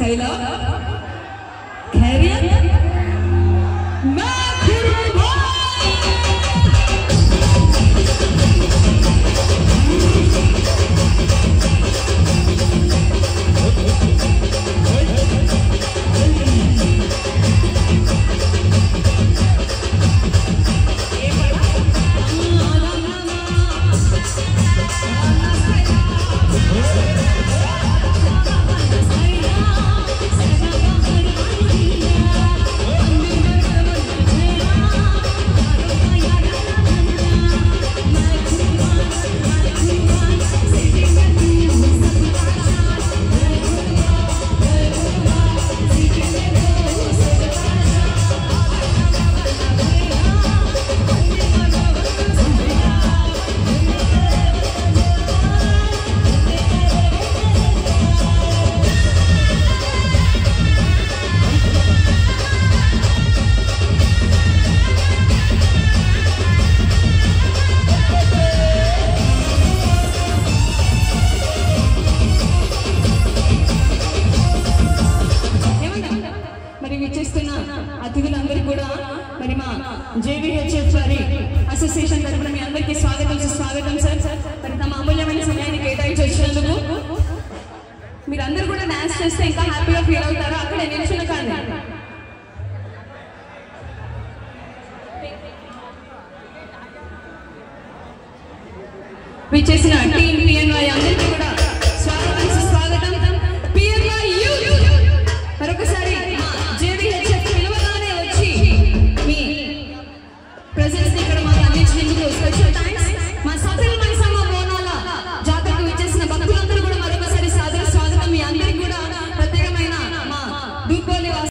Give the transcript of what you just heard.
Skyla, Carrier, అతిథులందరికీ కూడా మరి మా జేవీహెచ్ఎఫ్ వారి అసోసియేషన్ తరపున మీ అందరికీ స్వాగతం సార్. మరి తమ అమూల్యమైన సమయాన్ని కేటాయించి వచ్చినందుకు మీరందరూ కూడా డాన్స్ చేస్తే ఇంకా హ్యాపీగా ఫీల్ అవుతారు. అక్కడే నిల్చున్న కానీ విచ్చేసిన